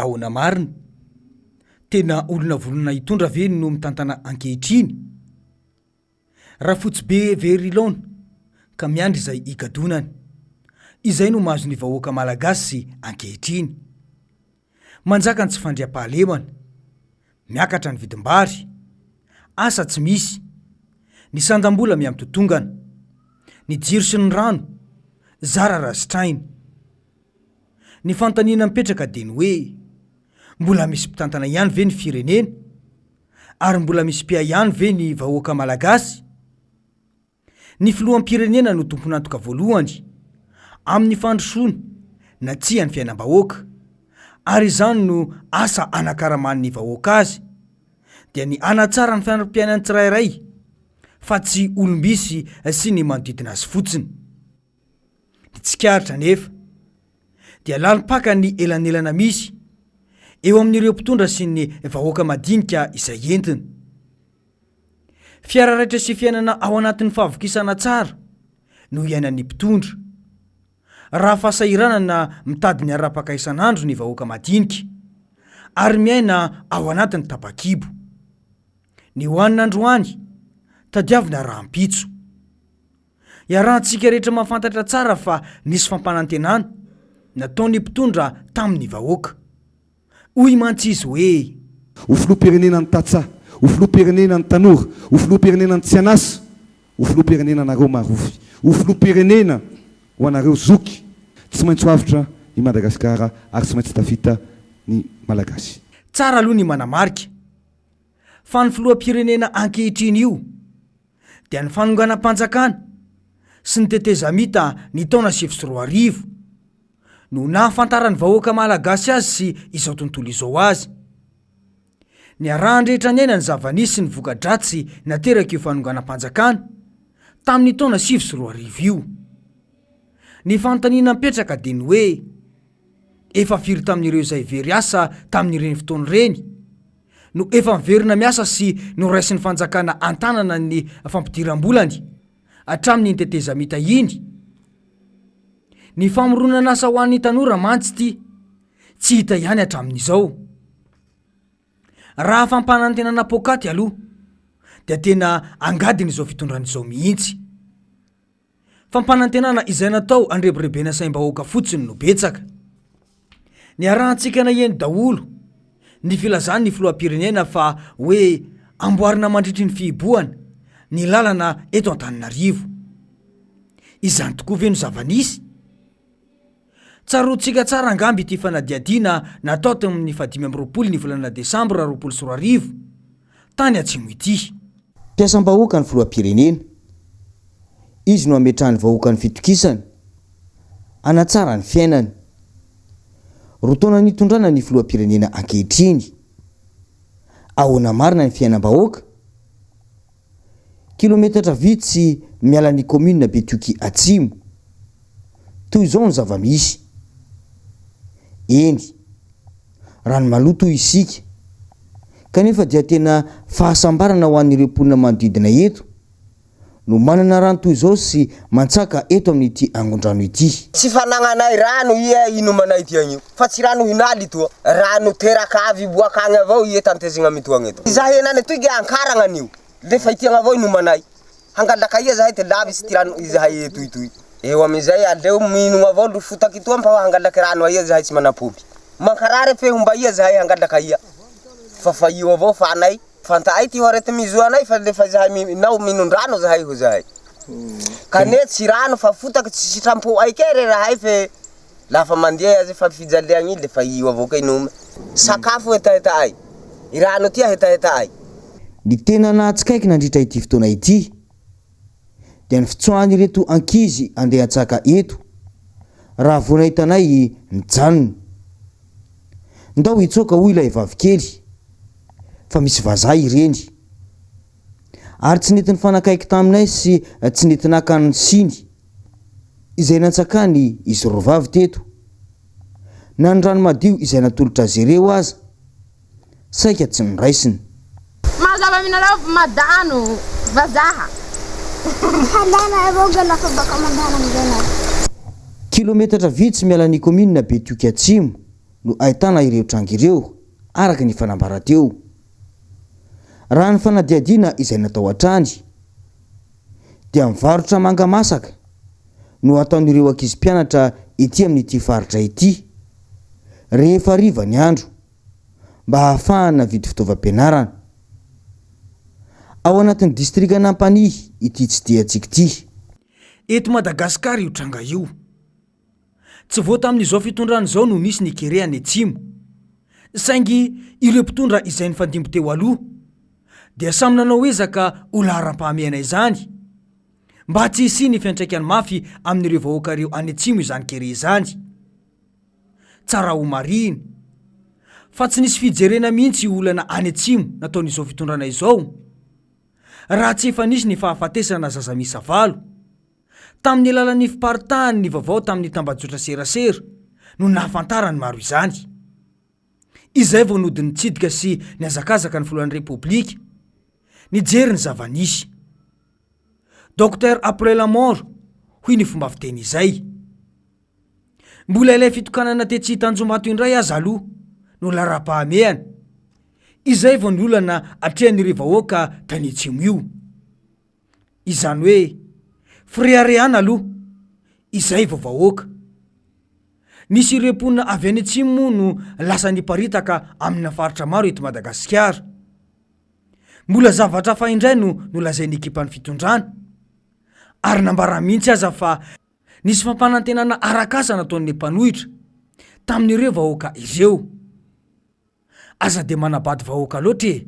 ahoana marina tena olona volona hitondra ve no mitantana ankehitriny raha fotsy be verilona ka miandry izay ikadonany izay no mahazo ny vahoaka malagasy ankehitriny manjaka ny tsy fandriam-pahalemana miakatra ny vidim-bary asa tsy misy ny sandam-bola miamtotongana ny jiro sy ny rano zara rasitrainy ny fantaniana mipetraka dia ny hoe mbola misy mpitantana ihany ve ny firenena ary mbola misy mpia ihany ve ny vahoaka malagasy ny filoham-pirenena no tomponantoka voalohany amin'ny fandrosoana na tsia ny fiainam-bahoaka ary izany no asa anakaraman'ny vahoaka azy dia ny anatsara ny fianam-piainany tsirairay fa tsy olombisy sy ny manodidina azy fotsiny ny tsikaritra nefa dia lalipaka ny elanelana misy eo amin'ireo mpitondra sy ny vahoaka madinika izay entina fiara raitra sy fiainana ao anatin'ny fahavokisana tsara no iainan'ny mpitondra raha fasahirana na mitady ny arapaka isan'andro ny vahoaka madinika ary miaina ao anatin'ny tapakibo ny hoanina androany tadiavina rahampitso iarahantsika rehetra mahafantatra tsara fa nisy fampanantenana nataony mpitondra tamin'ny vahoaka hoy mantsy izy hoe ho filoham-pirenena ny tatsa ho filoham-pirenena ny tanora ho filoham-pirenena ny tsianasa ho filoham-pirenena anareo marofy ho filoham-pirenena ho anareo zoky tsy maintsy hoavitra i Madagasikara ary tsy maintsy tafita ny malagasy tsara aloha ny manamarika fa ny filoham-pirenena ankehitriny io dia ny fanonganam-panjakana sy ny tetezamita ny taona 2024 no nahafantarany vahoaka malagasy azy sy izao tontolo izao azy ny arahandrehetra ny aina ny zavanisy ny voka-dratsy nateraka io fanonganam-panjakana tamin'ny taona 2024 io ny fantaniana mipetraka dia ny hoe efa firy tamin'ireo izay very asa tamin'ireny fotoana ireny no efa miverina miasa sy no raisin'ny fanjakana antanana ny fampidiram-bolany hatramin'ny nitetezamita iny ny famoronana asa ho an'ny tanora mantsy ty tsy hita ihany hatramin'izao raha fampanantenana pokaty aloha dia tena angadiny izao fitondran'izao mihitsy fampanantenana izay natao andrebirebena saim-bahoaka fotsiny no betsaka ny arahantsika na eny daholo ny filazany ny filoham-pirenena fa hoe amboarina mandritry ny fihibohana ny lalana eto Antananarivo izany tokoa ve no zavanisy tsaroantsika tsara angamby ity fanadiadiana natao tamin'ny 5 ny volana Desambra 2024 tany Atsimo ity mpiasam-bahoaka ny filoham-pirenena izy no ametrahany vahoaka ny fitokisana anatsara ny fiainany rotaona nitondrana ny filoham-pirenena ankehitriny ahoana marina ny fiainam-bahoaka kilometatra vitsy miala ny commune Betioky Atsimo toy izao ny zavamisy eny rano maloto isika kanefa dia tena fahasambarana ho an'ireo mponina manodidina eto no manana rano toy izao sy mantsaka eto amin'ity angondrano ity tsy fanagnanay rano ia inomanay ity agny io fa tsy rano hinaly toa rano teraka avy boaka agny avao ia tantezigna mitoagna eto izahay enany toy ankaragna an'io lefa itiagna avao inomanay hangalaka ia zahay te lavy sy ty rano izahay etoitoy eo amizay aleo minogna avao lo fotaky toa mpa hangalaky rano ia zahay tsy manapomby mankarary fehomba ia zahay hangalaka ia fa io avao fanay fantaay ty horety mizoanay fa lefa zahay nao minondrano zahay ho zahay kane tsy rano fa fotaky tsy sitrampo aikere rahay fe lafa mandeha azy fa fijaliagny iny lefa io avao ka inoma sakafo hetaheta ay i rano tia hetaheta ay ny tena nahatsikaiky nandritra ity fotoana ity dia ny fitsoany reto ankizy andeha atsaka eto raha vao nahitanay mijanona ndao hitsoaka hoy ilay vavikely fa misy vazaha ireny ary tsy nety ny fanakaiky taminay sy tsy nety nakany siny izay natsakany izy rovavy teto na ny rano madio izay natolotra azy ireo aza saika tsy niraisiny mazava minareo madano vazaha halana avao lafa baka madana mizana kilometatra vitsy miala ny commune Betioky Atsimo no ahitana ireo tranga ireo araka ny fanambarateo. Raha ny fanadiadiana izay natao hatrany dia mivarotra manga masaka no ataon'ireo ankizy mpianatra ity amin'ity faritra ity rehefa riva ny andro mba hahafahana vidy fitaovam-pianarana. Ao anatin'ny distrika Nampany ity tsy dia tsika ity. Eto Madagasikara io tranga io. Tsy vao tamin'izao fitondrana izao no nisy ny kere any Atsimo. Saingy ireo mpitondra izay nifandimby teo aloha dia samy nanao ezaka ho laharam-pahamehana izany mba tsy hisy ny fiantraikany mafy amin'ireo vahoaka ireo any Atsimo izany kere izany. Tsara ho mariny fa tsy nisy fijerena mihitsy olana any Atsimo nataon'izao fitondrana izao raha tsy efa nisy ny fahafatesana zaza misa valo tamin'ny alalan'ny fiparitahany ny vaovao tamin'ny tambajotra serasera no nahafantarany maro izany. Izay vao nodiny tsidika sy ny azakazaka ny filohan'ny repoblika nijery ny zava-nisy. Docteur après la mort hoy ny fomba fiteny izay. Mbola ilay fitokanana tetsy Tanjomato indray aza aloha no lara-pahamehana izay vao ny olana atrehan'ireo vahoaka tany Atsimo io. Izany hoe friarehana aloha izay vao vahoaka. Nisy ireo mponina avy any Atsimo no lasa niparitaka amin'ny faritra maro eto Madagasikara. Mbola zavatra faindray no lazain'ny ekipan'ny fitondrana ary nambara mihitsy aza fa nisy fampanantenana arakasa nataon'ny mpanohitra tamin'ireo vahoaka ireo. Aza dia manabady vahoaka loatra e.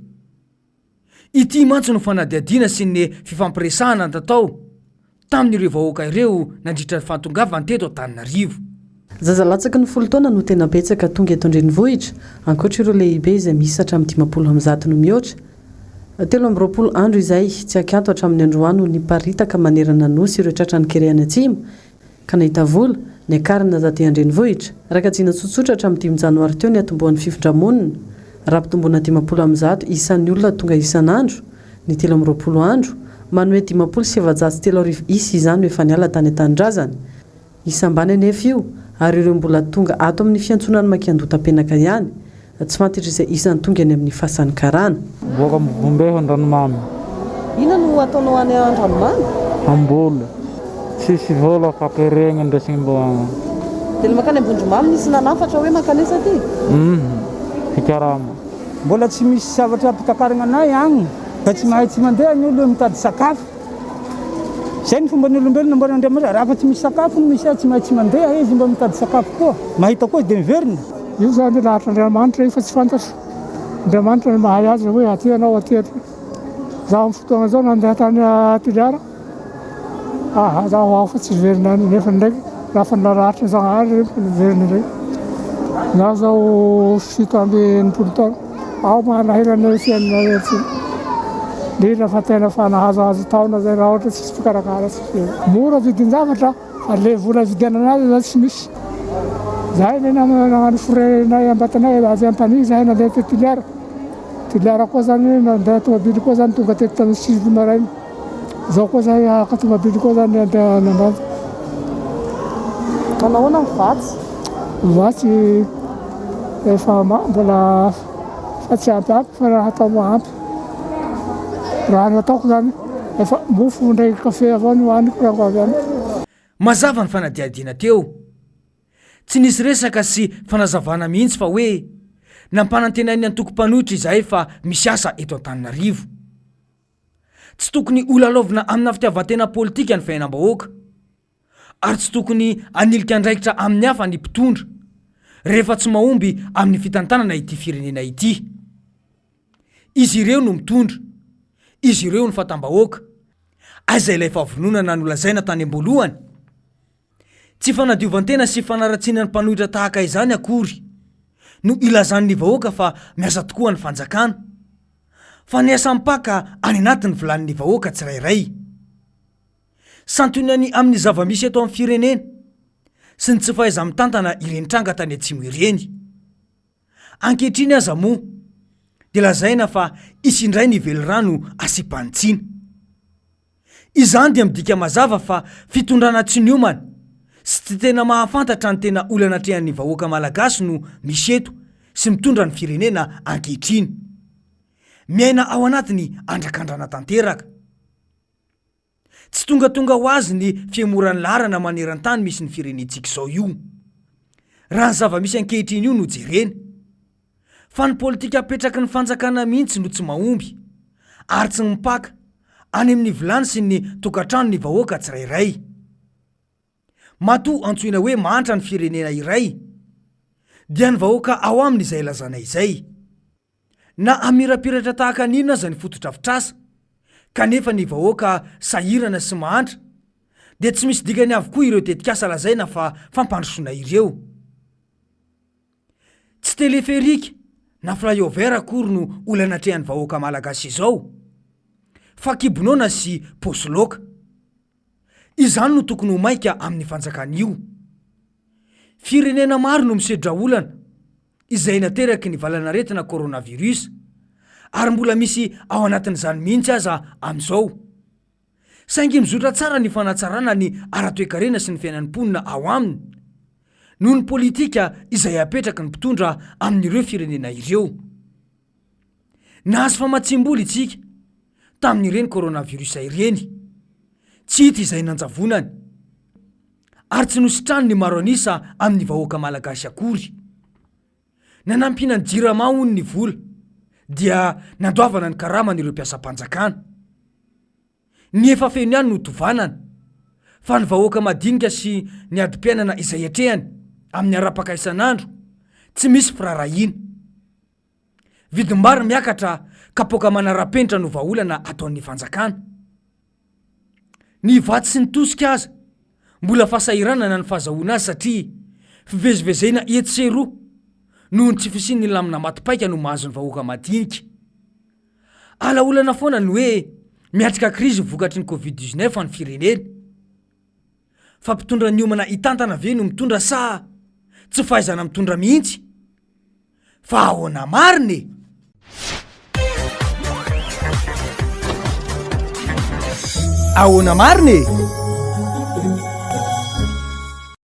Ity mantsy no fanadiadiana sy ny fifampiresahana tatao tamin'ireo vahoaka ireo nandritra fantongavany teto Antananarivo. Zazalatsaka ny 10 taona no tena betsaka tonga eto an-drenivohitra ankoatra ireo lehibe izay misy hatramin'ny 50 no mihoatra. 20 andro izay tsy akanto hatramin'ny androany no niparitaka manerana nosy ireo tratran'ny kere any Atsimo ka nahita vola ny akarina taty an-drenivohitra rakajiana tsotsotra hatramin'ny 5 janoary teo ny atomboan'ny fifindramonina raha mpitomboana 50 isan'ny olona tonga isan'andro ny 20 andro manome 57,3 isy izany ho efa niala tany an-tanindrazana isambany anefa io ary ireo mbola tonga ato amin'ny fiantsonany makiandota-penaka ihany tsy fantatra izay isan'ny tonga any amin'ny fasan'ny karana. Boka mbombeho an-dranomamy. Ina no ataonao any an-dranomamy? Ambola. Sisy vola fakereny ndrasiny mbo. Dia makany ambondromamy nisy nanafatra hoe makanesa ty? Fikarama. Mbola tsy misy zavatra apitakarina anay agny. Fa tsy mahay tsy mandeha ny olo mitady sakafo. Zay ny fomba ny olombelona mbola Andriamanitra raha fa tsy misy sakafo no misy tsy mahay tsy mandeha izy mba mitady sakafo koa. Mahita koa dia miverina. Io zany lahatra Andriamanitra efa tsy fantatra. Andriamanitra no mahay azy hoe aty anao aty aty. Zaho amin'ny fotoana zao nandeha tany Tiliara. Zaho ao fa tsy verina nefa ndraiky raha fa naratra Zagnahary verina ndraiky. Zaho zao 70 taona. Ao manahirana fiainana tsy. Ndrindra fa tena fa nahazohazo taona zay raha ohatra tsisy fikarakara tsy. Mora vidin-javatra fa le vola vidianana azy zany tsy misy. Zahay nagnano forenay ambatanay avy Ampany zahay nandeha te Tiliara. Tiliara koa zany nandeha tomabily koa zany tonga teto tamin'ny 6 maraina. Zao koa zahay haka tomabily koa zany nandeha nambady. Manahoana ny vatsy? Vatsy efa mbola fa tsy ampy fa raha atao ampy. Raha nataoko zany efa mofo ndraiky kafe avao no hoaniko raha avy any. Mazava ny fanadiadiana teo. Tsy nisy resaka sy fanazavana mihitsy fa hoe nampanantenainy antoko-panohitra izahay fa misy asa eto Antananarivo. Tsy tokony olalaovina amina fitiavan-tena politika ny fiainam-bahoaka ary tsy tokony anilika andraikitra amin'ny hafa ny mpitondra rehefa tsy mahomby amin'ny fitantanana ity firenena ity. Izy ireo no mitondra, izy ireo no fatam-bahoaka, aza ilay fahavononana nolazaina tany am-boalohany. Tsy fanadiovantena sy fanaratsiana ny mpanohitra tahaka izany akory no ilazan'ny vahoaka fa miasa tokoa ny fanjakana, fa ny asa mpaka any anatin'ny vilanin'ny vahoaka tsirairay. Santonany amin'ny zava-misy eto amin'ny firenena sy ny tsy fahaiza mitantana ireny tranga tany Atsimo ireny. Ankehitriny aza moa dia lazaina fa isindray ny velirano asipantsiana. Izany dia midika mazava fa fitondrana tsy niomana sy ty tena mahafantatra ny tena olana trehan'ny vahoaka malagasy no misy eto sy mitondra ny firenena ankehitriny, miaina ao anatiny andrakandrana tanteraka. Tsy tongatonga ho azy ny fiemoran'ny larana maneran-tany misy ny firenentsika izao io. Raha ny zava-misy ankehitriny io no jerena, fa ny politika apetraky ny fanjakana mihitsy no tsy mahomby ary tsy mipaka any amin'ny vilany sy ny tokantrano ny vahoaka tsirairay. Matoa antsoina hoe mantra ny firenena iray dia ny vahoaka ao aminy izay lazana izay. Na amirapiratra tahaka ninona aza ny fotodrafitrasa kanefa ny vahoaka sahirana sy mahantra dia tsy misy dikany avokoa ireo tetikasa lazaina fa fampandrosoana ireo. Tsy teleferika na flyover akory no olana trehan'ny vahoaka malagasy izao, fa kibonona sy posoloka. Izany no tokony ho maika amin'ny fanjakana io. Firenena maro no misedra olana izay nateraky ny valanaretina coronavirus ary mbola misy ao anatin'izany mihitsy aza amin'izao. Saingy mizotra tsara ny fanatsarana ny ara-toekarena sy ny fiainan'ny-ponina ao aminy noho ny politika izay apetraky ny mpitondra amin'ireo firenena ireo. Nahazo famatsim-bola itsika tamin'ireny coronavirus ireny, tsy hita izay nanjavonany ary tsy nositrany ny maro anisa amin'ny vahoaka malagasy akory. Nanampiana ny jirama hono ny vola dia nandoavana ny karaman'ireo mpiasam-panjakana. Ny efa feno ihany no tovanana fa ny vahoaka madinika sy ny adi-piainana izay etrehany amin'ny arapaka isan'andro tsy misy firarahiana. Vidim-bary miakatra kapoka manara-penitra no vahaolana ataon'ny fanjakana. Ny vaty sy ny tosika aza mbola fahasahiranana ny fahazahoana azy satria fivezivezena etseroa noho ny tsy fisian'ny lamina matipaika no mahazo ny vahoaka madinika. Alaolana foana ny hoe miatrika krizy vokatry ny Covid-19 ny firenena. Fa mpitondra ny omana hitantana ve no mitondra sa tsy fahaizana mitondra mihitsy? Fa ahoana mariny? Ahoana mariny?